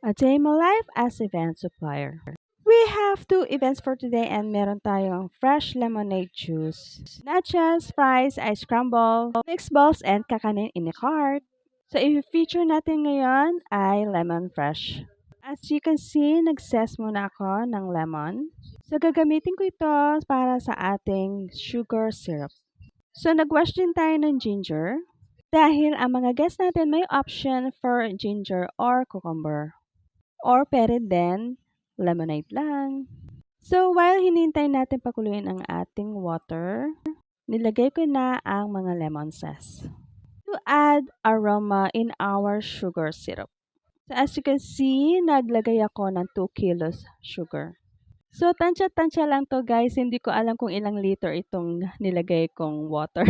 A day in my life as event supplier. We have two events for today and meron tayong fresh lemonade juice, nachos, fries, ice crumble, mixed balls, and kakanin in a cart. So i-feature natin ngayon ay lemon fresh. As you can see, nag-zest muna ako ng lemon. So gagamitin ko ito para sa ating sugar syrup. So nag-wash din tayo ng ginger dahil ang mga guests natin may option for ginger or cucumber. Or pwede din lemonade lang. So while hinihintay natin pakuluin ang ating water, nilagay ko na ang mga lemon zest to add aroma in our sugar syrup. So as you can see, naglagay ako ng 2 kilos sugar. So tansya-tansya lang to guys, hindi ko alam kung ilang liter itong nilagay kong water.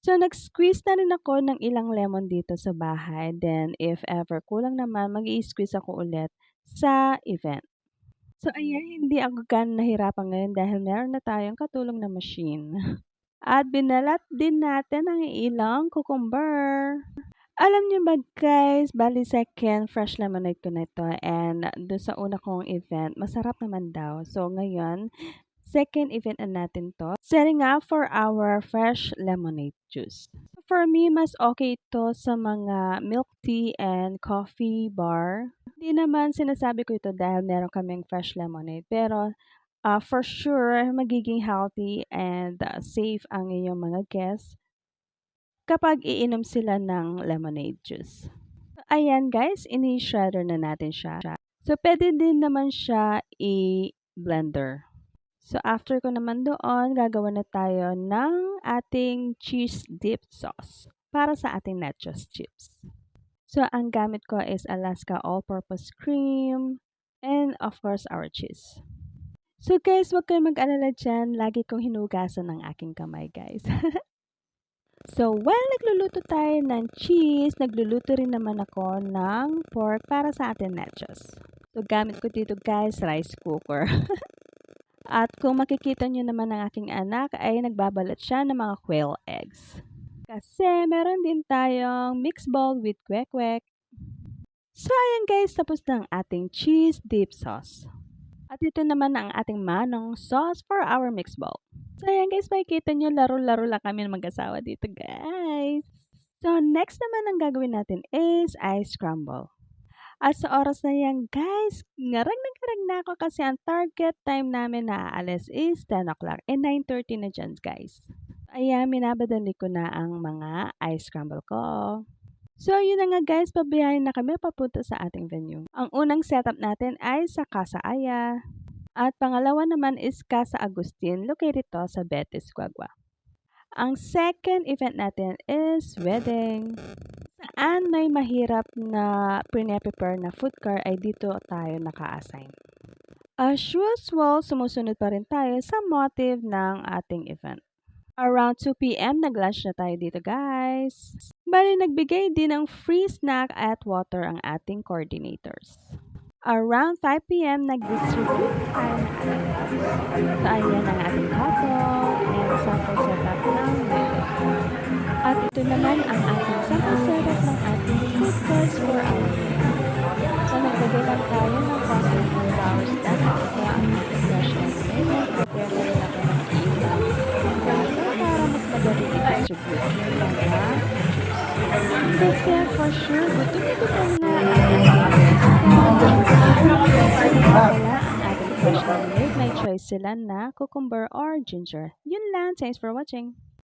So nag-squeeze na rin ako ng ilang lemon dito sa bahay. Then if ever kulang naman, mag-i-squeeze ako ulit sa event. So ayan, hindi ako gan nahirapan ngayon dahil meron na tayong katulong na machine. At binalat din natin ang ilang cucumber. Alam niyo ba guys, bali second fresh lemonade ko na ito and doon sa una kong event, masarap naman daw. So ngayon, second event na natin to, setting up for our fresh lemonade juice. For me, mas okay ito sa mga milk tea and coffee bar. Hindi naman sinasabi ko ito dahil meron kaming fresh lemonade. Pero for sure, magiging healthy and safe ang inyong mga guests kapag iinom sila ng lemonade juice. So, ayan guys, ini-shredder na natin siya. So, pwede din naman siya i-blender. So, after ko naman doon, gagawa na tayo ng ating cheese dip sauce para sa ating nachos chips. So, ang gamit ko is Alaska all-purpose cream and of course, our cheese. So guys, huwag kayong mag-alala dyan. Lagi kong hinugasan ng aking kamay guys. So, while nagluluto tayo ng cheese, nagluluto rin naman ako ng pork para sa ating nachos. So, gamit ko dito guys, rice cooker. At kung makikita nyo naman ang aking anak, ay nagbabalat siya ng mga quail eggs. Kasi meron din tayong mixed ball with kwek-kwek. So, ayan guys, tapos na ang ating cheese dip sauce. At ito naman ang ating manong sauce for our mixed ball. So, ayan guys, makikita nyo, laro-laro lang kami ng mag-asawa dito, guys. So, next naman ang gagawin natin is ice crumble. At sa oras na yan, guys, ngarag na ako kasi ang target time namin na aalis is 10 o'clock and 9:30 na dyan, guys. Ayan, minabadali ko na ang mga ice crumble ko. So, yun na nga guys, pabiyahin na kami papunta sa ating venue. Ang unang setup natin ay sa Casa Aya. At pangalawa naman is Casa Agustin, located to sa Betis, Guagua. Ang second event natin is wedding. Saan may mahirap na pre-prepare na food car ay dito tayo naka-assign. As usual, sumusunod pa rin tayo sa motive ng ating event. Around 2 p.m. nag-lunch na tayo dito guys. Bali nagbigay din ng free snack at water ang ating coordinators. Around 5 p.m. nag-distribute tayo ng items. So ayan ang ating hotdog and sample setup ng wedding. At ito naman ang ating sample setup ng ating food course for our wedding. So nagbigay lang tayo ng coffee for our staff. Ito ang ating fresh lemonade. Prepare na rin ako ng ilang braso para mas madali i-distribute yung mga kasi for sure, gutom-gutom na ang ating fresh lemonade. May choice sila na cucumber or ginger. Yun lang. Thanks for watching.